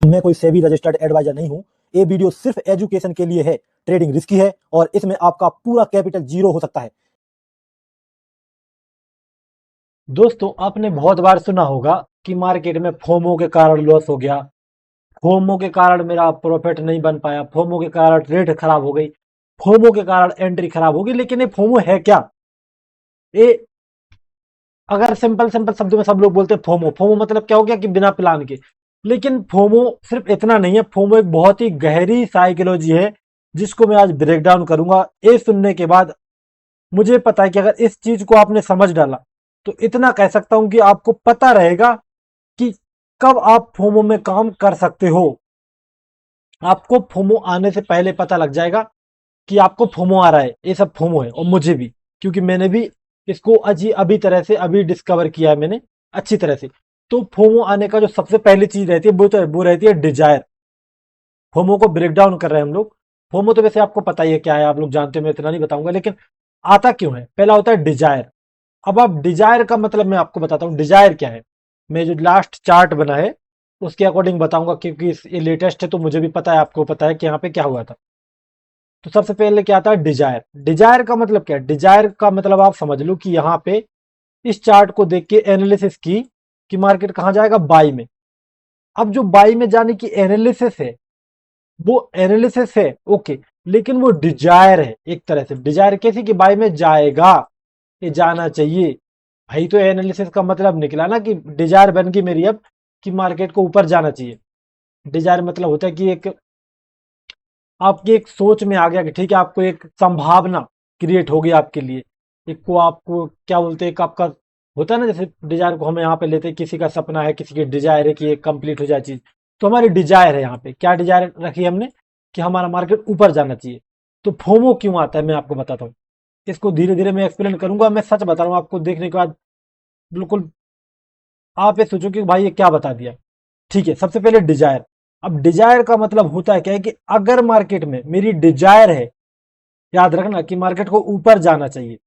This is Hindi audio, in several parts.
मैं कोई सेबी रजिस्टर्ड एडवाइजर नहीं हूं। ये वीडियो सिर्फ एजुकेशन के लिए है। ट्रेडिंग रिस्की है और इसमें आपका पूरा कैपिटल जीरो हो सकता है। दोस्तों, आपने बहुत बार सुना होगा कि मार्केट में फोमो के कारण लॉस हो गया, फोमो के कारण मेरा प्रॉफिट नहीं बन पाया, फोमो के कारण ट्रेड खराब हो गई, फोमो के कारण एंट्री खराब होगी। लेकिन ये फोमो है क्या? ये अगर सिंपल सिंपल शब्दों में सब लोग बोलते हैं फोमो। फोमो मतलब क्या हो गया कि बिना प्लान के। लेकिन फोमो सिर्फ इतना नहीं है। फोमो एक बहुत ही गहरी साइकोलॉजी है जिसको मैं आज ब्रेक डाउन करूंगा। ये सुनने के बाद मुझे पता है कि अगर इस चीज को आपने समझ डाला तो इतना कह सकता हूं कि आपको पता रहेगा कि कब आप फोमो में काम कर सकते हो। आपको फोमो आने से पहले पता लग जाएगा कि आपको फोमो आ रहा है। ये सब फोमो है, और मुझे भी, क्योंकि मैंने भी इसको अभी तरह से अभी डिस्कवर किया है मैंने अच्छी तरह से। तो फोमो आने का जो सबसे पहली चीज रहती है वो रहती है डिजायर। फोमो को ब्रेक डाउन कर रहे हैं हम लोग। फोमो तो वैसे आपको पता ही है क्या है, आप लोग जानते हो, मैं इतना नहीं बताऊंगा। लेकिन आता क्यों है? पहला होता है डिजायर। अब आप डिजायर का मतलब मैं आपको बताता हूँ डिजायर क्या है। मैं जो लास्ट चार्ट बना है उसके अकॉर्डिंग बताऊंगा, क्योंकि ये लेटेस्ट है तो मुझे भी पता है, आपको पता है कि यहाँ पे क्या हुआ था। तो सबसे पहले क्या आता है डिजायर। डिजायर का मतलब क्या है? डिजायर का मतलब आप समझ लो कि यहाँ पे इस चार्ट को देख के एनालिसिस की कि मार्केट कहां जाएगा, बाई में। अब जो बाई में जाने की एनालिसिस है वो एनालिसिस है, ओके। लेकिन वो डिजायर है एक तरह से। डिजायर कैसी कि बाई में जाएगा, ये जाना चाहिए। भाई तो एनालिसिस का मतलब निकला ना कि डिजायर बन गई मेरी अब कि मार्केट को ऊपर जाना चाहिए। डिजायर मतलब होता है कि एक आपकी एक सोच में आ गया कि ठीक है, आपको एक संभावना क्रिएट हो गई आपके लिए। एक को आपको क्या बोलते हैं, एक आपका होता है ना, जैसे डिजायर को हम यहाँ पे लेते हैं, किसी का सपना है, किसी की डिजायर है कि ये कंप्लीट हो जाए चीज। तो हमारी डिजायर है यहाँ पे, क्या डिजायर रखी हमने कि हमारा मार्केट ऊपर जाना चाहिए। तो फोमो क्यों आता है मैं आपको बताता हूँ। इसको धीरे धीरे मैं एक्सप्लेन करूंगा। मैं सच बता रहा हूँ आपको, देखने के बाद बिल्कुल आप ये सोचो कि भाई ये क्या बता दिया। ठीक है, सबसे पहले डिजायर। अब डिजायर का मतलब होता है क्या है कि अगर मार्केट में मेरी डिजायर है, याद रखना कि मार्केट को ऊपर जाना चाहिए।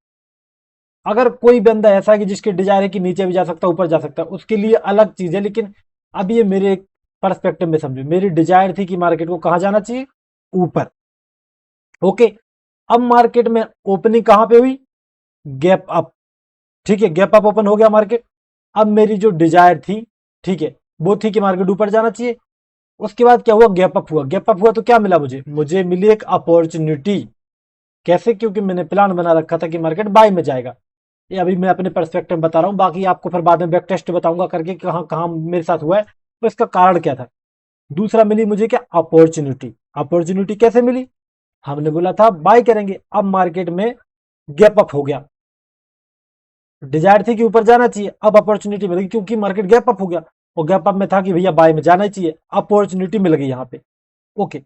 अगर कोई बंदा ऐसा है कि जिसके डिजायर है कि नीचे भी जा सकता है, ऊपर जा सकता है, उसके लिए अलग चीज है। लेकिन अब ये मेरे पर्सपेक्टिव में समझो, मेरी डिजायर थी कि मार्केट को कहां जाना चाहिए, ऊपर। ओके। अब मार्केट में ओपनिंग कहां पे हुई, गैप अप। ठीक है, गैप अप ओपन हो गया मार्केट। अब मेरी जो डिजायर थी, ठीक है, वो थी कि मार्केट ऊपर जाना चाहिए। उसके बाद क्या हुआ, गैप अप हुआ। गैप अप हुआ तो क्या मिला मुझे मिली एक अपॉर्चुनिटी। कैसे? क्योंकि मैंने प्लान बना रखा था कि मार्केट बाय में जाएगा। ये अभी मैं अपने पर्सपेक्टिव बता रहा हूँ, बाकी आपको फिर बाद में बैक टेस्ट बताऊंगा करके कहाँ कहाँ मेरे साथ हुआ है, तो इसका कारण क्या था। दूसरा मिली मुझे क्या, अपॉर्चुनिटी। अपॉर्चुनिटी कैसे मिली? हमने बोला था बाय करेंगे। अब मार्केट में गैप अप हो गया। डिजायर थी कि ऊपर जाना चाहिए, अब अपॉर्चुनिटी मिल गई क्योंकि मार्केट गैप अप हो गया। और गैप अप में था कि भैया बाय में जाना ही चाहिए, अपॉर्चुनिटी मिल गई यहाँ पे। ओके।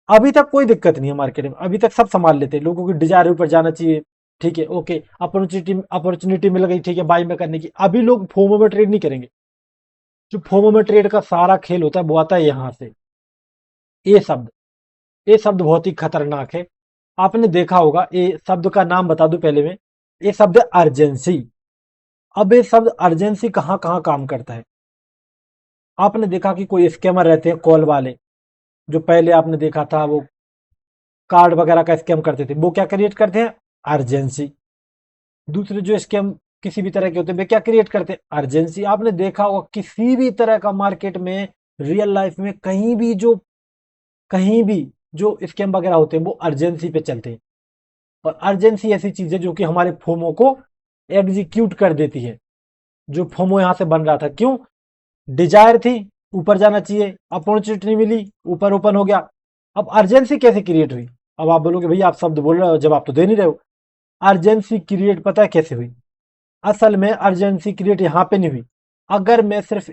अभी तक कोई दिक्कत नहीं है मार्केट में, अभी तक सब संभाल लेते हैं, लोगों की डिजायर ऊपर जाना चाहिए। ठीक है, ओके, अपॉर्चुनिटी मिल गई, ठीक है, बाई में करने की। अभी लोग फोमो में ट्रेड नहीं करेंगे। जो फोमो में ट्रेड का सारा खेल होता है वो आता है यहां से। ये शब्द, ये शब्द बहुत ही खतरनाक है। आपने देखा होगा, ये शब्द का नाम बता दूं पहले में। ये शब्द अर्जेंसी। अब ये शब्द अर्जेंसी कहां कहां काम करता है? आपने देखा कि कोई स्कैमर रहते हैं कॉल वाले, जो पहले आपने देखा था वो कार्ड वगैरह का स्कैम करते थे, वो क्या क्रिएट करते हैं, अर्जेंसी। दूसरे जो स्कैम किसी भी तरह के होते हैं वे क्या क्रिएट करते हैं, अर्जेंसी। आपने देखा होगा किसी भी तरह का मार्केट में, रियल लाइफ में, कहीं भी जो स्कैम वगैरह होते हैं वो अर्जेंसी पे चलते हैं। और अर्जेंसी ऐसी चीज है जो कि हमारे फोमो को एग्जीक्यूट कर देती है। जो फोमो यहां से बन रहा था, क्यों? डिजायर थी, ऊपर जाना चाहिए, अपॉर्चुनिटी मिली, ऊपर ओपन हो गया। अब अर्जेंसी कैसे क्रिएट हुई? अब आप बोलोगे भैया आप शब्द बोल रहे हो, जवाब तो दे नहीं रहे हो। अर्जेंसी क्रिएट पता है कैसे हुई? असल में अर्जेंसी क्रिएट यहां पे नहीं हुई। अगर मैं सिर्फ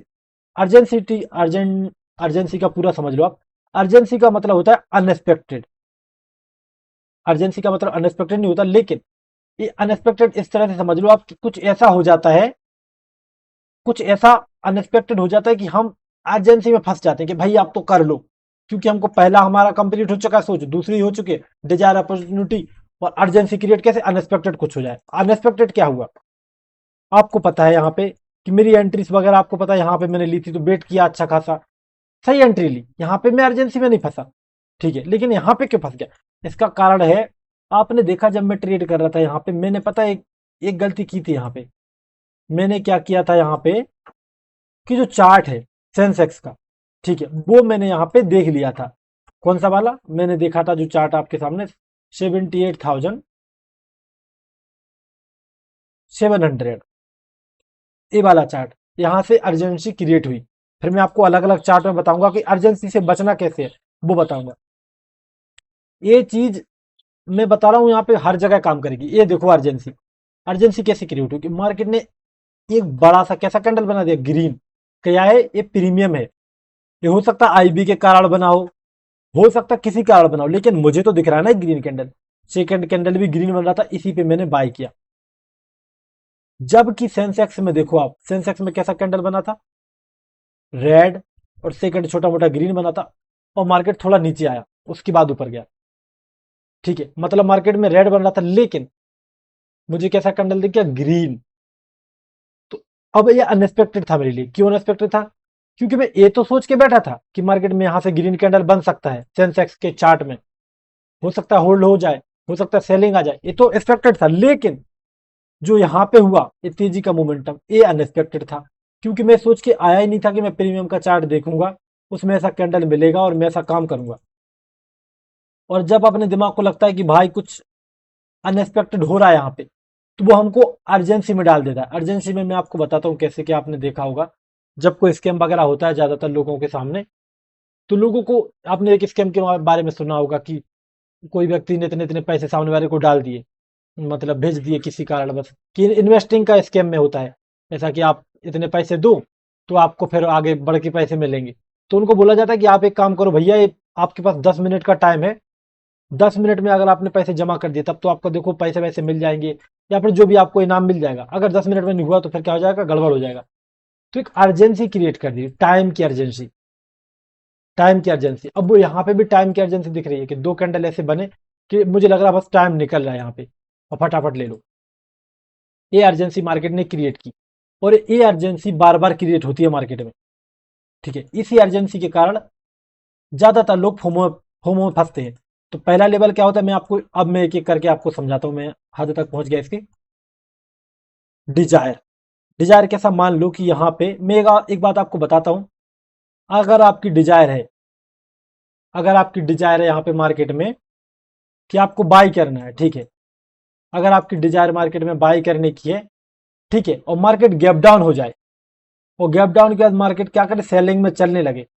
अर्जेंसी का पूरा समझ लो आप। अर्जेंसी का मतलब होता है अनएक्सपेक्टेड। अर्जेंसी का मतलब अनएक्सपेक्टेड नहीं होता, लेकिन ये अनएक्सपेक्टेड इस तरह से समझ लो आप कि कुछ ऐसा हो जाता है, कुछ ऐसा अनएक्सपेक्टेड हो जाता है कि हम अर्जेंसी में फंस जाते हैं कि भाई आप तो कर लो, क्योंकि हमको पहला हमारा कंप्लीट हो चुका है सोच, दूसरी हो चुकी है डिजायर अपॉर्चुनिटी, और अर्जेंसी क्रिएट कैसे, अनएक्सपेक्टेड कुछ हो जाए। अनएक्सपेक्टेड क्या हुआ आपको पता है यहाँ पे कि मेरी एंट्रीज वगैरह आपको पता है, यहाँ पे मैंने ली थी तो बेट किया अच्छा खासा, सही एंट्री ली, यहाँ पे मैं अर्जेंसी में नहीं फंसा, ठीक है। लेकिन यहाँ पे क्यों फंस गया, इसका कारण है, आपने देखा जब मैं ट्रेड कर रहा था यहाँ पे, मैंने पता है एक गलती की थी यहाँ पे। मैंने क्या किया था यहाँ पे कि जो चार्ट है सेंसेक्स का, ठीक है, वो मैंने यहाँ पे देख लिया था। कौन सा वाला मैंने देखा था, जो चार्ट आपके सामने 78,700, ये वाला चार्ट, यहां से अर्जेंसी क्रिएट हुई। फिर मैं आपको अलग अलग चार्ट में बताऊंगा कि अर्जेंसी से बचना कैसे है, वो बताऊंगा। ये चीज मैं बता रहा हूं यहाँ पे हर जगह काम करेगी। ये देखो अर्जेंसी, अर्जेंसी कैसे क्रिएट हुई कि मार्केट ने एक बड़ा सा कैसा कैंडल बना दिया, ग्रीन। क्या है ये, प्रीमियम है। ये हो सकता है आईबी के कारण बना हो सकता है किसी कारण बना हो, लेकिन मुझे तो दिख रहा है ना ग्रीन कैंडल। सेकंड कैंडल भी ग्रीन बन रहा था, इसी पे मैंने बाय किया। जबकि सेंसेक्स में देखो आप, सेंसेक्स में कैसा कैंडल बना था, रेड, और सेकंड छोटा मोटा ग्रीन बना था, और मार्केट थोड़ा नीचे आया, उसके बाद ऊपर गया, ठीक है। मतलब मार्केट में रेड बन रहा था, लेकिन मुझे कैसा कैंडल दिख गया, ग्रीन। तो अब ये अनएक्सपेक्टेड था मेरे लिए। क्यों अनएक्सपेक्टेड था, क्योंकि मैं ये तो सोच के बैठा था कि मार्केट में यहां से ग्रीन कैंडल बन सकता है सेंसेक्स के चार्ट में, हो सकता है होल्ड हो जाए, हो सकता है सेलिंग आ जाए, ये तो एक्सपेक्टेड था। लेकिन जो यहां पे हुआ ये तेजी का मोमेंटम, ये अनएक्सपेक्टेड था, क्योंकि मैं सोच के आया ही नहीं था कि मैं प्रीमियम का चार्ट देखूंगा, उसमें ऐसा कैंडल मिलेगा और मैं ऐसा काम करूंगा। और जब अपने दिमाग को लगता है कि भाई कुछ अनएक्सपेक्टेड हो रहा है यहाँ पे, तो वो हमको अर्जेंसी में डाल देता है। अर्जेंसी में मैं आपको बताता हूँ कैसे, कि आपने देखा होगा जब कोई स्कैम वगैरह होता है ज्यादातर लोगों के सामने, तो लोगों को, आपने एक स्कैम के बारे में सुना होगा कि कोई व्यक्ति ने इतने इतने पैसे सामने वाले को डाल दिए, मतलब भेज दिए किसी कारण बस, कि इन्वेस्टिंग का स्कैम में होता है ऐसा कि आप इतने पैसे दो तो आपको फिर आगे बढ़ के पैसे मिलेंगे। तो उनको बोला जाता है कि आप एक काम करो भैया, ये आपके पास 10 मिनट का टाइम है, 10 मिनट में अगर आपने पैसे जमा कर दिए तब तो आपको देखो पैसे वैसे मिल जाएंगे, या फिर जो भी आपको इनाम मिल जाएगा। अगर 10 मिनट में नहीं हुआ तो फिर क्या हो जाएगा, गड़बड़ हो जाएगा। तो एक अर्जेंसी क्रिएट कर दी, टाइम की अर्जेंसी, टाइम की अर्जेंसी। अब वो यहाँ पे भी टाइम की अर्जेंसी दिख रही है कि दो कैंडल ऐसे बने कि मुझे लग रहा है बस टाइम निकल रहा है यहाँ पे, और फटाफट ले लो। ये अर्जेंसी मार्केट ने क्रिएट की, और ये अर्जेंसी बार बार क्रिएट होती है मार्केट में, ठीक है। इसी अर्जेंसी के कारण ज्यादातर लोग फोमो फोमो में फंसते हैं। तो पहला लेवल क्या होता है, मैं आपको अब मैं एक एक करके आपको समझाता हूं, मैं हद तक पहुंच गया इसकी। डिजायर, डिजायर कैसा, मान लो कि यहाँ पे मैं एक बात आपको बताता हूं। अगर आपकी डिजायर है, अगर आपकी डिजायर है यहाँ पे मार्केट में कि आपको बाई करना है, ठीक है, अगर आपकी डिजायर मार्केट में बाई करने की है, ठीक है, और मार्केट गैप डाउन हो जाए, और गैप डाउन के बाद मार्केट क्या करे, सेलिंग में चलने लगे,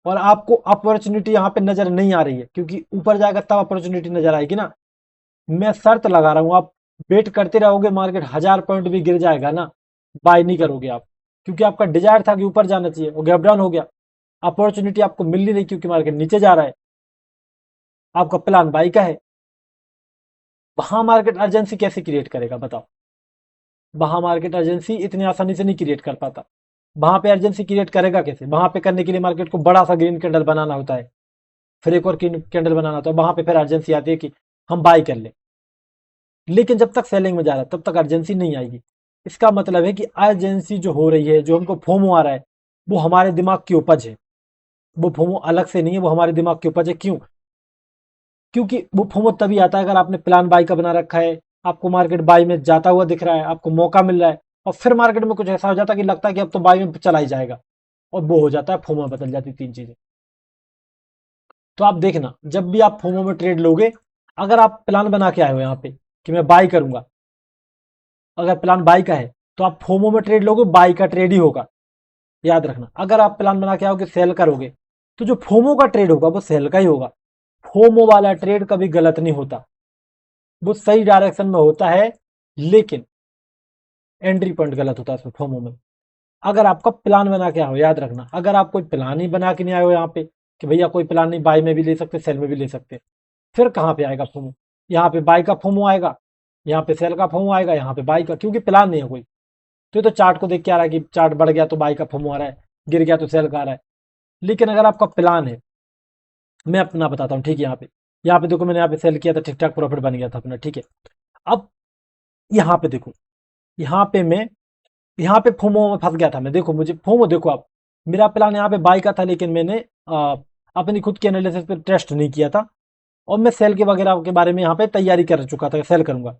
और आपको अपॉर्चुनिटी यहाँ पे नजर नहीं आ रही है, क्योंकि ऊपर जाएगा तब अपॉर्चुनिटी नजर आएगी ना। मैं शर्त लगा रहा हूं, आप वेट करते रहोगे, मार्केट 1000 पॉइंट भी गिर जाएगा ना, बाय नहीं करोगे आप, क्योंकि आपका डिजायर था कि ऊपर जाना चाहिए और गैप डाउन हो गया, अपॉर्चुनिटी आपको मिल ही नहीं क्योंकि मार्केट नीचे जा रहा है, आपका प्लान बाई का है। वहां मार्केट अर्जेंसी कैसे क्रिएट करेगा बताओ, वहां मार्केट अर्जेंसी इतनी आसानी से नहीं क्रिएट कर पाता। वहां पे अर्जेंसी क्रिएट करेगा कैसे, वहां पे करने के लिए मार्केट को बड़ा सा ग्रीन कैंडल बनाना होता है, फिर एक और कैंडल बनाना होता है, वहां पे फिर अर्जेंसी आती है कि हम बाई कर ले। लेकिन जब तक सेलिंग में जा रहा है तब तक अर्जेंसी नहीं आएगी। इसका मतलब है कि अर्जेंसी जो हो रही है, जो हमको फोमो आ रहा है, वो हमारे दिमाग की उपज है। वो फोमो अलग से नहीं है, वो हमारे दिमाग की उपज है। क्यों, क्योंकि वो फोमो तभी आता है अगर आपने प्लान बाई का बना रखा है, आपको मार्केट बाई में जाता हुआ दिख रहा है, आपको मौका मिल रहा है, और फिर मार्केट में कुछ ऐसा हो जाता है कि लगता है कि अब तो बाई में चला ही जाएगा, और वो हो जाता है फोमो, बदल जाती तीन चीजें। तो आप देखना, जब भी आप फोमो में ट्रेड लोगे, अगर आप प्लान बना के आए हो यहाँ पे कि मैं बाई करूंगा, अगर प्लान बाई का है तो आप फोमो में ट्रेड लोगे, बाई का ट्रेड ही होगा, याद रखना। अगर आप प्लान बना के आओगे सेल करोगे, तो जो फोमो का ट्रेड होगा वो सेल का ही होगा। फोमो वाला ट्रेड कभी गलत नहीं होता, वो सही डायरेक्शन में होता है, लेकिन एंट्री पॉइंट गलत होता है उसमें, फोमो में। अगर आपका प्लान बना के आओ, याद रखना, अगर आप कोई प्लान ही बना के नहीं आए हो यहाँ पे कि भैया कोई प्लान नहीं, बाई में भी ले सकते, सेल में भी ले सकते, फिर कहाँ पे आएगा फोमो, यहाँ पे बाई का फोमो आएगा, यहाँ पे सेल का फोमो आएगा, यहाँ पे बाई का, क्योंकि प्लान नहीं है कोई। तो चार्ट को देख के आ रहा है कि चार्ट बढ़ गया तो बाई का फोमो आ रहा है, गिर गया तो सेल का आ रहा है। लेकिन अगर आपका प्लान है, मैं अपना बताता हूँ, ठीक है, यहाँ पे देखो, मैंने यहाँ पे सेल किया था, ठीक ठाक प्रॉफिट बन गया था अपना, ठीक है। अब यहाँ पे देखो, यहाँ पे मैं, यहाँ पे फोमो में फंस गया था मैं, देखो मुझे फोमो, देखो आप, मेरा प्लान यहाँ पे बाई का था, लेकिन मैंने अपनी खुद की एनालिसिस पे टेस्ट नहीं किया था, और मैं सेल के वगैरह के बारे में यहाँ पे तैयारी कर चुका था, सेल करूंगा।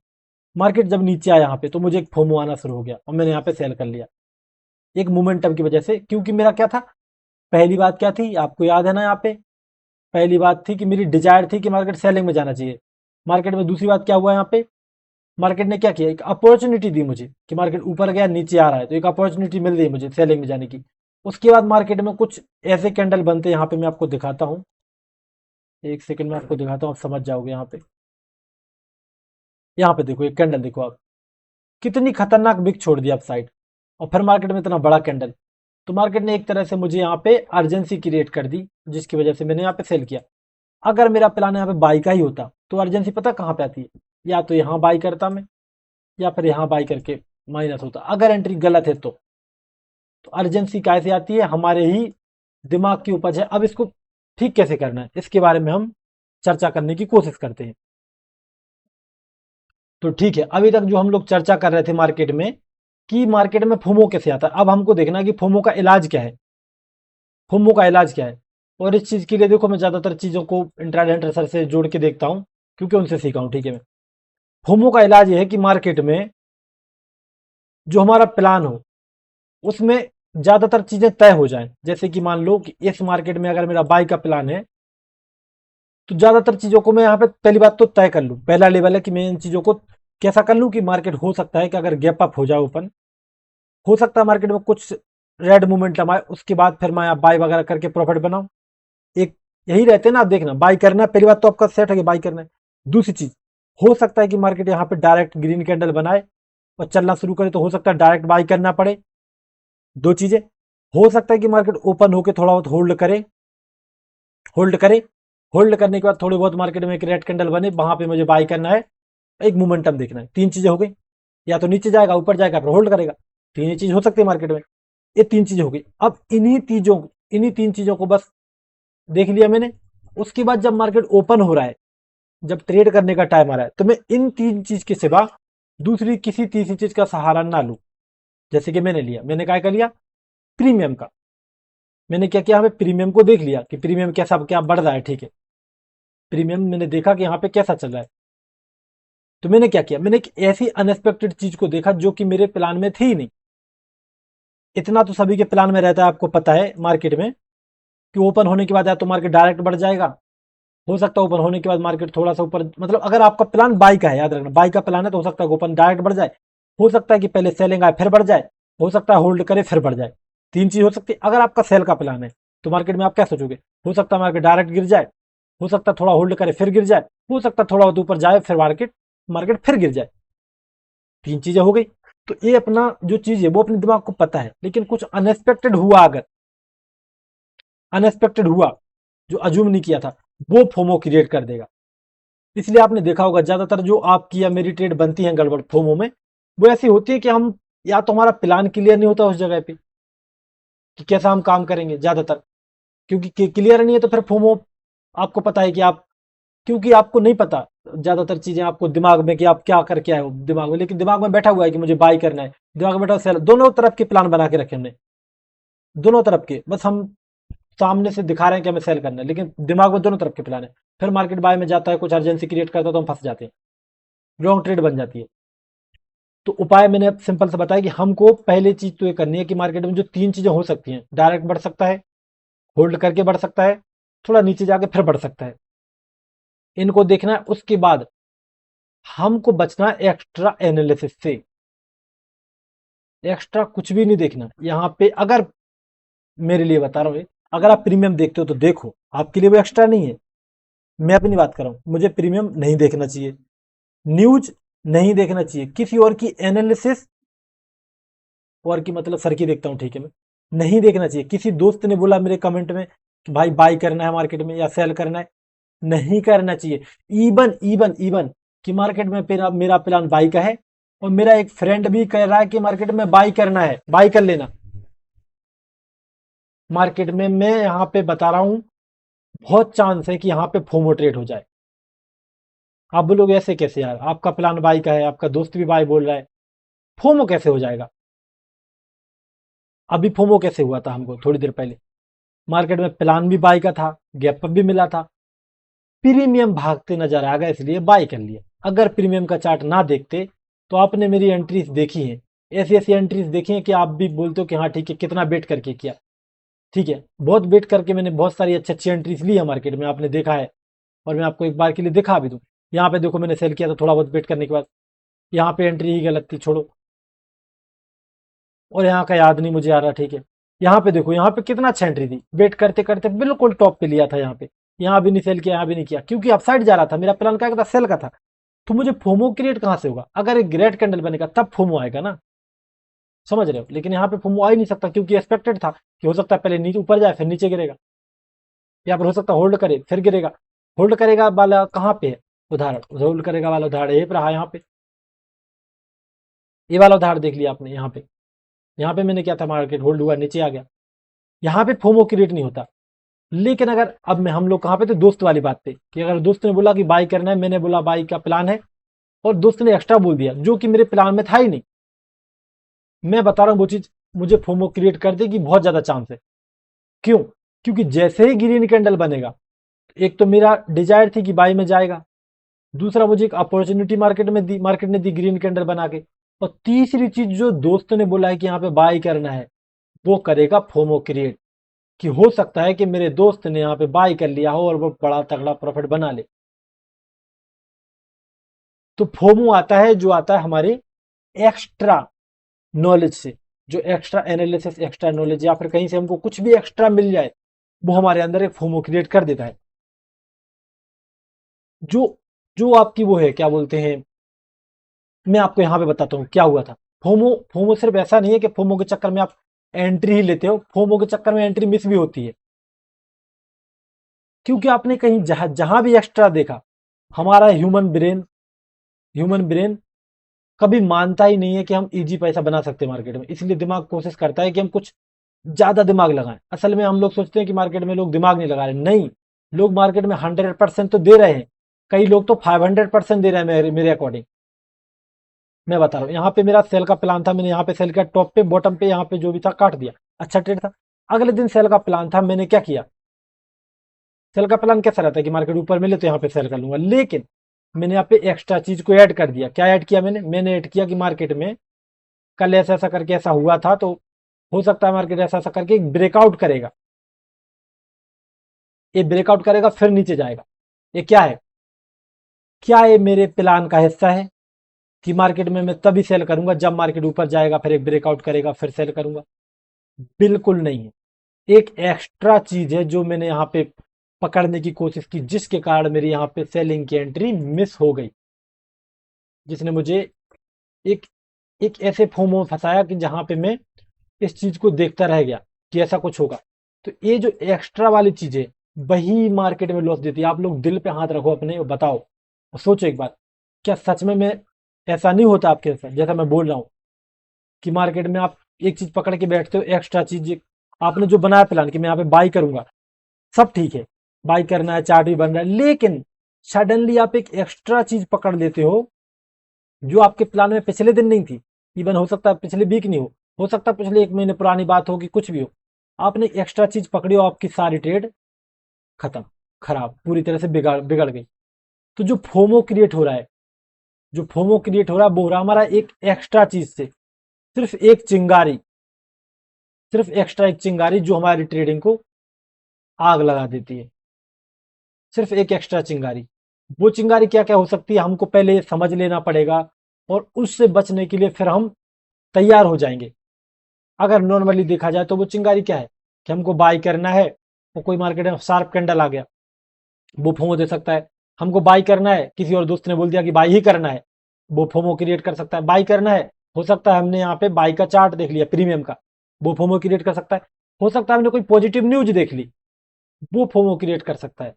मार्केट जब नीचे आया यहाँ पे तो मुझे एक फोमो आना शुरू हो गया और मैंने यहाँ पे सेल कर लिया, एक मोमेंटम की वजह से। क्योंकि मेरा क्या था, पहली बात क्या थी आपको याद है ना, यहाँ पे पहली बात थी कि मेरी डिजायर थी कि मार्केट सेलिंग में जाना चाहिए मार्केट में। दूसरी बात क्या हुआ यहाँ पे, मार्केट ने क्या किया, एक अपॉर्चुनिटी दी मुझे कि मार्केट ऊपर गया नीचे आ रहा है, तो एक अपॉर्चुनिटी मिल गई मुझे सेलिंग में जाने की। उसके बाद मार्केट में कुछ ऐसे कैंडल बनते हैं, यहाँ पे मैं आपको दिखाता हूँ, एक सेकंड में आपको दिखाता हूँ, आप समझ जाओगे। यहाँ पे देखो, एक कैंडल देखो आप, कितनी खतरनाक बिक छोड़ दिया आप साइड, और फिर मार्केट में इतना बड़ा कैंडल। तो मार्केट ने एक तरह से मुझे यहाँ पे अर्जेंसी क्रिएट कर दी, जिसकी वजह से मैंने यहाँ पे सेल किया। अगर मेरा प्लान यहाँ पे बाई का ही होता तो अर्जेंसी पता कहाँ पे आती है, या तो यहाँ बाई करता मैं, या फिर यहाँ बाई करके माइनस होता, अगर एंट्री गलत है तो अर्जेंसी कैसे आती है, हमारे ही दिमाग की उपज है। अब इसको ठीक कैसे करना है, इसके बारे में हम चर्चा करने की कोशिश करते हैं। तो ठीक है, अभी तक जो हम लोग चर्चा कर रहे थे मार्केट में, कि मार्केट में फोमो कैसे आता है, अब हमको देखना है कि फोमो का इलाज क्या है, फोमो का इलाज क्या है। और इस चीज के लिए देखो, मैं ज्यादातर चीजों को इंट्राडे एंड ट्रेडर से जोड़ के देखता हूं, क्योंकि उनसे सीखा हूं। ठीक है, मैं फोमो का इलाज ये है कि मार्केट में जो हमारा प्लान हो उसमें ज्यादातर चीजें तय हो जाएं। जैसे कि मान लो कि इस मार्केट में अगर मेरा बाई का प्लान है, तो ज्यादातर चीजों को मैं यहाँ पे पहली बात तो तय कर लूं। पहला लेवल है कि मैं इन चीजों को कैसा कर लूं कि मार्केट हो सकता है कि अगर गैप अप हो जाए ओपन, हो सकता है मार्केट में कुछ रेड मोमेंटम आए, उसके बाद फिर मैं बाई वगैरह करके प्रॉफिट बनाऊं। एक यही रहते हैं ना, आप देखना, बाई करना है, पहली बात तो आपका सेट है कि बाई करना है। दूसरी चीज, हो सकता है कि मार्केट यहाँ पे डायरेक्ट ग्रीन कैंडल बनाए और चलना शुरू करे, तो हो सकता है डायरेक्ट बाई करना पड़े। दो चीजें, हो सकता है कि मार्केट ओपन होकर थोड़ा बहुत होल्ड करे, होल्ड करने के बाद थोड़ी बहुत मार्केट में एक रेड कैंडल बने, वहां पे मुझे बाई करना है, एक मोमेंटम देखना है। तीन चीजें हो गई, या तो नीचे जाएगा, ऊपर जाएगा, फिर होल्ड करेगा। तीन ही चीज हो सकती है मार्केट में, ये तीन चीजें हो गई। अब इन्हीं तीन चीजों को बस देख लिया मैंने। उसके बाद जब मार्केट ओपन हो रहा है, जब ट्रेड करने का टाइम आ रहा है, तो मैं इन तीन चीज के सिवा दूसरी किसी तीसरी चीज का सहारा ना लूं। जैसे कि मैंने क्या कर लिया, प्रीमियम का। मैंने क्या किया, हमें प्रीमियम को देख लिया कि प्रीमियम कैसा क्या बढ़ रहा है। ठीक है, प्रीमियम मैंने देखा कि यहाँ पे कैसा चल रहा है, तो मैंने क्या किया, मैंने एक ऐसी अनएक्सपेक्टेड चीज को देखा जो कि मेरे प्लान में थी ही नहीं। इतना तो सभी के प्लान में रहता है, आपको पता है मार्केट में, कि ओपन होने के बाद या तो मार्केट डायरेक्ट बढ़ जाएगा, हो सकता है ओपन होने के बाद मार्केट थोड़ा सा ऊपर, मतलब अगर आपका प्लान बाई का है, याद रखना बाई का प्लान है, तो हो सकता है ओपन डायरेक्ट बढ़ जाए, हो सकता है कि पहले सेलिंग आए फिर बढ़ जाए, हो सकता है होल्ड करे फिर बढ़ जाए। तीन चीज हो सकती है। अगर आपका सेल का प्लान है तो मार्केट में आप क्या सोचोगे, हो सकता है मार्केट डायरेक्ट गिर जाए, हो सकता है थोड़ा होल्ड करे फिर गिर जाए, हो सकता है थोड़ा बहुत ऊपर जाए फिर मार्केट मार्केट फिर गिर जाए। तीन चीजें हो गई। तो ये अपना जो चीज है वो अपने दिमाग को पता है, लेकिन कुछ अनएक्सपेक्टेड हुआ, अगर अनएक्सपेक्टेड हुआ जो अजूम नहीं किया था, वो फोमो क्रिएट कर देगा। इसलिए आपने देखा होगा ज्यादातर जो आपकी या मेरी ट्रेड बनती है गड़बड़ फोमो में, वो ऐसी होती है कि हम, या तो हमारा प्लान क्लियर नहीं होता उस जगह पे कि कैसा हम काम करेंगे ज्यादातर, क्योंकि क्लियर नहीं है तो फिर फोमो, आपको पता है कि आप, क्योंकि आपको नहीं पता ज्यादातर चीजें आपको दिमाग में कि आप क्या करके आए हो दिमाग में, लेकिन दिमाग में बैठा हुआ है कि मुझे बाई करना है, दिमाग में बैठा सेल, दोनों तरफ के प्लान बना के रखे हमने, दोनों तरफ के, बस हम सामने से दिखा रहे हैं कि हमें सेल करना है, लेकिन दिमाग में दोनों तरफ के प्लान है। फिर मार्केट बाय में जाता है, कुछ अर्जेंसी क्रिएट करता है, तो हम फंस जाते हैं, रॉन्ग ट्रेड बन जाती है। तो उपाय मैंने अब सिंपल से बताया कि हमको पहले चीज तो ये करनी है कि मार्केट में जो तीन चीजें हो सकती हैं, डायरेक्ट बढ़ सकता है, होल्ड करके बढ़ सकता है, थोड़ा नीचे जाके फिर बढ़ सकता है, इनको देखना है। उसके बाद हमको बचना है एक्स्ट्रा एनालिसिस से, एक्स्ट्रा कुछ भी नहीं देखना यहाँ पे। अगर, मेरे लिए बता रहा हूँ, अगर आप प्रीमियम देखते हो तो देखो, आपके लिए वो एक्स्ट्रा नहीं है। मैं अपनी बात कर रहा हूं, मुझे प्रीमियम नहीं देखना चाहिए, न्यूज नहीं देखना चाहिए, किसी और की एनालिसिस, और की मतलब सर की देखता हूं, ठीक है, मैं नहीं देखना चाहिए। किसी दोस्त ने बोला मेरे कमेंट में कि भाई बाई करना है मार्केट में या सेल करना है, नहीं करना चाहिए। इवन इवन इवन कि मार्केट में मेरा प्लान बाई का है, और मेरा एक फ्रेंड भी कह रहा है कि मार्केट में बाई करना है, बाई कर लेना मार्केट में, मैं यहाँ पे बता रहा हूं, बहुत चांस है कि यहाँ पे फोमो ट्रेड हो जाए। आप बोलोगे ऐसे कैसे यार, आपका प्लान बाई का है, आपका दोस्त भी बाई बोल रहा है, फोमो कैसे हो जाएगा। अभी फोमो कैसे हुआ था हमको थोड़ी देर पहले, मार्केट में प्लान भी बाई का था, गैप अप भी मिला था, प्रीमियम भागते नजर आ गया इसलिए बाई कर लिया। अगर प्रीमियम का चार्ट ना देखते तो आपने मेरी एंट्रीज देखी है, ऐसी ऐसी एंट्रीज देखी है कि आप भी बोलते हो कि हाँ ठीक है, कितना बेट करके किया। ठीक है, बहुत बेट करके मैंने बहुत सारी अच्छी अच्छी एंट्रीज ली है मार्केट में, आपने देखा है, और मैं आपको एक बार के लिए दिखा भी दूं। यहाँ पे देखो, मैंने सेल किया था थोड़ा बहुत बेट करने के बाद, यहाँ पे एंट्री ही गलत थी, छोड़ो, और यहाँ का याद नहीं मुझे आ रहा। ठीक है, यहाँ पे देखो, यहाँ पे कितना अच्छा एंट्री थी, वेट करते करते बिल्कुल टॉप पे लिया था यहाँ पे, यहाँ भी नहीं सेल किया, यहाँ भी नहीं किया, क्योंकि अपसाइड जा रहा था, मेरा प्लान क्या था, सेल का था। तो मुझे फोमो क्रिएट कहां से होगा, अगर एक ग्रेट कैंडल बनेगा तब फोमो आएगा ना, समझ रहे हो। लेकिन यहाँ पे फोमो आ ही नहीं सकता, क्योंकि एक्सपेक्टेड था कि हो सकता है पहले नीचे ऊपर जाए फिर नीचे गिरेगा, या फिर हो सकता है होल्ड करे फिर गिरेगा। होल्ड करेगा वाला कहाँ पे है उदाहरण, होल्ड करेगा वाला उदाहरण ये रहा, यहाँ पे ये वाला उदाहरण देख लिया आपने, यहाँ पे मैंने क्या था, मार्केट होल्ड हुआ नीचे आ गया, यहाँ पे फोमो क्रिएट नहीं होता। लेकिन अगर अब मैं हम लोग कहाँ पे थे, दोस्त वाली बात पे, कि अगर दोस्त ने बोला कि बाई करना है, मैंने बोला बाई का प्लान है, और दोस्त ने एक्स्ट्रा बोल दिया जो कि मेरे प्लान में था ही नहीं, मैं बता रहा हूं वो चीज मुझे फोमो क्रिएट कर देगी, बहुत ज्यादा चांस है। क्यों? क्योंकि जैसे ही ग्रीन कैंडल बनेगा, एक तो मेरा डिजायर थी कि बाई में जाएगा, दूसरा मुझे एक अपॉर्चुनिटी मार्केट ने दी ग्रीन कैंडल बना के, और तीसरी चीज जो दोस्त ने बोला है कि यहाँ पे बाई करना है, वो करेगा फोमो क्रिएट, कि हो सकता है कि मेरे दोस्त ने यहाँ पे बाई कर लिया हो और वो बड़ा तगड़ा प्रॉफिट बना ले। तो फोमो आता है, जो आता है हमारे एक्स्ट्रा नॉलेज से, जो एक्स्ट्रा एनालिसिस, एक्स्ट्रा नॉलेज, या फिर कहीं से हमको कुछ भी एक्स्ट्रा मिल जाए, वो हमारे अंदर एक फोमो क्रिएट कर देता है। जो जो आपकी वो है, क्या बोलते हैं, मैं आपको यहां पे बताता हूं क्या हुआ था। फोमो फोमो सिर्फ ऐसा नहीं है कि फोमो के चक्कर में आप एंट्री ही लेते हो, फोमो के चक्कर में एंट्री मिस भी होती है, क्योंकि आपने कहीं जहां जहां भी एक्स्ट्रा देखा, हमारा ह्यूमन ब्रेन कभी मानता ही नहीं है कि हम इजी पैसा बना सकते हैं मार्केट में, इसलिए दिमाग कोशिश करता है कि हम कुछ ज्यादा दिमाग लगाएं। असल में हम लोग सोचते हैं कि मार्केट में लोग दिमाग नहीं लगा रहे, नहीं, लोग मार्केट में 100% तो दे रहे हैं, कई लोग तो 500% दे रहे हैं, मेरे अकॉर्डिंग। मैं बता रहा हूँ, यहाँ पे मेरा सेल का प्लान था, मैंने यहाँ पे सेल किया, टॉप पे बॉटम पे यहाँ पे जो भी था काट दिया, अच्छा ट्रेड था। अगले दिन सेल का प्लान था, मैंने क्या किया, सेल का प्लान कैसा रहता है कि मार्केट ऊपर मिले तो यहाँ पे सेल कर लूंगा, लेकिन मैंने यहाँ पे एक्स्ट्रा चीज को ऐड कर दिया। क्या ऐड किया मैंने ऐड किया कि मार्केट में कल ऐसा ऐसा करके ऐसा हुआ था, तो हो सकता है मार्केट ऐसा ऐसा करके ब्रेकआउट करेगा, ये ब्रेकआउट करेगा फिर नीचे जाएगा। ये क्या है, क्या ये मेरे प्लान का हिस्सा है कि मार्केट में मैं तभी सेल करूंगा जब मार्केट ऊपर जाएगा, फिर एक ब्रेकआउट करेगा फिर सेल करूंगा? बिल्कुल नहीं है। एक एक्स्ट्रा चीज है जो मैंने यहाँ पे पकड़ने की कोशिश की, जिसके कारण मेरी यहाँ पे सेलिंग की एंट्री मिस हो गई, जिसने मुझे एक एक ऐसे फोमो में फंसाया कि जहां पे मैं इस चीज को देखता रह गया कि ऐसा कुछ होगा। तो ये जो एक्स्ट्रा वाली चीज है, वही मार्केट में लॉस देती है। आप लोग दिल पे हाथ रखो अपने और बताओ और सोचो एक बार, क्या सच में मैं ऐसा नहीं होता आपके साथ जैसा मैं बोल रहा हूँ, कि मार्केट में आप एक चीज पकड़ के बैठते हो, एक्स्ट्रा चीज आपने जो बनाया प्लान कि मैं यहाँ पे बाई करूंगा, सब ठीक है, बाई करना है, चार्ट भी बन रहा है, लेकिन सडनली आप एक एक्स्ट्रा चीज पकड़ लेते हो जो आपके प्लान में पिछले दिन नहीं थी, इवन हो सकता है पिछले वीक नहीं हो सकता है पिछले 1 महीने पुरानी बात हो कि कुछ भी हो, आपने एक्स्ट्रा चीज पकड़ी हो, आपकी सारी ट्रेड खत्म, खराब, पूरी तरह से बिगड़ बिगड़ गई। तो जो फोमो क्रिएट हो रहा है वो हो रहा है हमारा एक एक्स्ट्रा चीज से, सिर्फ एक चिंगारी, सिर्फ एक्स्ट्रा एक चिंगारी जो हमारी ट्रेडिंग को आग लगा देती है, सिर्फ एक एक्स्ट्रा चिंगारी। वो चिंगारी क्या क्या हो सकती है, हमको पहले समझ लेना पड़ेगा, और उससे बचने के लिए फिर हम तैयार हो जाएंगे। अगर नॉर्मली देखा जाए तो वो चिंगारी क्या है कि हमको बाई करना है, वो कोई मार्केट में शार्प कैंडल आ गया, वो फोमो दे सकता है। हमको बाई करना है, किसी और दोस्त ने बोल दिया कि बाई ही करना है, वो फोमो क्रिएट कर सकता है। बाई करना है, हो सकता है हमने यहाँ पे बाई का चार्ट देख लिया प्रीमियम का, वो फोमो क्रिएट कर सकता है। हो सकता है हमने कोई पॉजिटिव न्यूज देख ली, वो फोमो क्रिएट कर सकता है।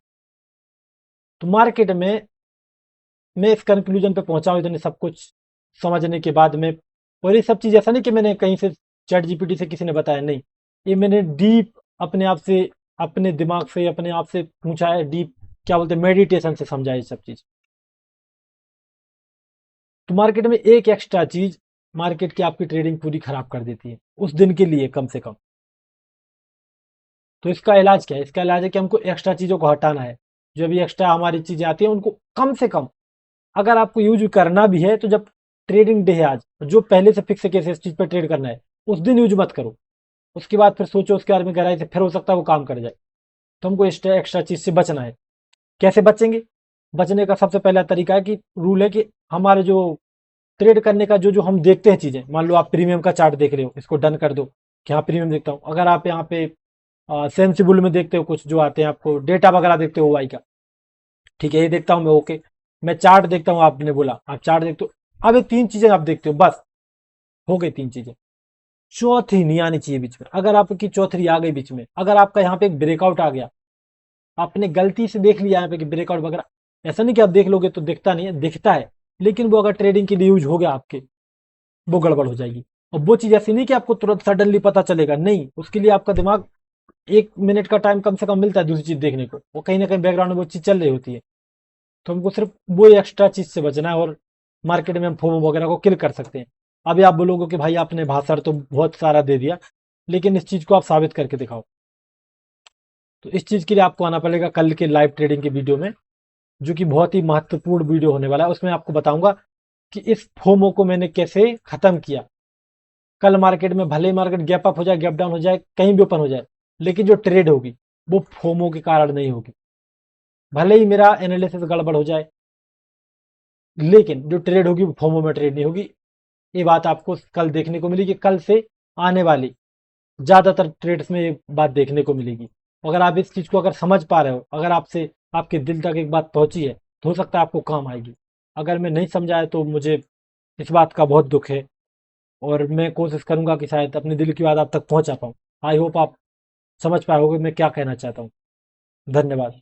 तो मार्केट में मैं इस कंक्लूजन पे पहुंचा हूं, इतने सब कुछ समझने के बाद में। और ये सब चीज ऐसा नहीं कि मैंने कहीं से चैट जीपीटी से किसी ने बताया, नहीं, ये मैंने डीप अपने आप से, अपने दिमाग से, अपने आप से पूछा है, डीप क्या बोलते हैं, मेडिटेशन से समझा है ये सब चीज। तो मार्केट में एक एक्स्ट्रा चीज मार्केट की आपकी ट्रेडिंग पूरी खराब कर देती है, उस दिन के लिए कम से कम। तो इसका इलाज क्या है? इसका इलाज है कि हमको एक्स्ट्रा चीज़ों को हटाना है। जो भी एक्स्ट्रा हमारी चीज़ें आती हैं उनको कम से कम, अगर आपको यूज करना भी है तो जब ट्रेडिंग डे है आज, जो पहले से फिक्स है कि इस चीज़ पर ट्रेड करना है, उस दिन यूज मत करो। उसके बाद फिर सोचो उसके बारे में गहराई से, फिर हो सकता है वो काम कर जाए। तो हमको एक्स्ट्रा एक्स्ट्रा चीज़ से बचना है। कैसे बचेंगे? बचने का सबसे पहला तरीका है कि रूल है कि हमारे जो ट्रेड करने का जो जो हम देखते हैं चीज़ें, मान लो आप प्रीमियम का चार्ट देख रहे हो, इसको डन कर दो कि हाँ प्रीमियम देखता हूँ। अगर आप यहाँ पे सेंसिबल में देखते हो, कुछ जो आते हैं आपको डेटा वगैरह देखते हो वाई का, ठीक है ये देखता हूँ मैं, ओके। मैं चार्ट देखता हूँ, आपने बोला आप चार्ट देखते हो। अब ये तीन चीजें आप देखते हो, बस हो गई तीन चीजें। चौथी नहीं आनी चाहिए बीच में। अगर आपकी चौथी आ गई बीच में, अगर आपका यहाँ पे एक ब्रेकआउट आ गया, आपने गलती से देख लिया यहाँ पे कि ब्रेकआउट वगैरह, ऐसा नहीं कि आप देख लोगे तो दिखता नहीं है, दिखता है, लेकिन वो अगर ट्रेडिंग के लिए यूज हो गया आपके, वो गड़बड़ हो जाएगी। और वो चीज ऐसी नहीं कि आपको तुरंत सडनली पता चलेगा, नहीं, उसके लिए आपका दिमाग 1 मिनट का टाइम कम से कम मिलता है दूसरी चीज देखने को, वो कहीं ना कहीं बैकग्राउंड में वो चीज चल रही होती है। तो हमको सिर्फ वो एक्स्ट्रा चीज से बचना है और मार्केट में हम फोमो वगैरह को किल कर सकते हैं। अभी आप बोलोगे कि भाई आपने भाषण तो बहुत सारा दे दिया, लेकिन इस चीज को आप साबित करके दिखाओ। तो इस चीज के लिए आपको आना पड़ेगा कल के लाइव ट्रेडिंग के वीडियो में, जो कि बहुत ही महत्वपूर्ण वीडियो होने वाला है। उसमें आपको बताऊंगा कि इस फोमो को मैंने कैसे खत्म किया। कल मार्केट में भले ही मार्केट गैप अप हो जाए, गैप डाउन हो जाए, कहीं भी ओपन हो जाए, लेकिन जो ट्रेड होगी वो फोमो के कारण नहीं होगी। भले ही मेरा एनालिसिस गड़बड़ हो जाए, लेकिन जो ट्रेड होगी वो फोमो में ट्रेड नहीं होगी। ये बात आपको कल देखने को मिलेगी, कल से आने वाली ज्यादातर ट्रेड्स में ये बात देखने को मिलेगी। अगर आप इस चीज को अगर समझ पा रहे हो, अगर आपसे आपके दिल तक एक बात पहुंची है, तो हो सकता है आपको काम आएगी। अगर मैं नहीं समझाया तो मुझे इस बात का बहुत दुख है, और मैं कोशिश करूंगा कि शायद अपने दिल की बात आप तक पहुंचा पाऊं। आई होप आप समझ पाओगे मैं क्या कहना चाहता हूँ। धन्यवाद।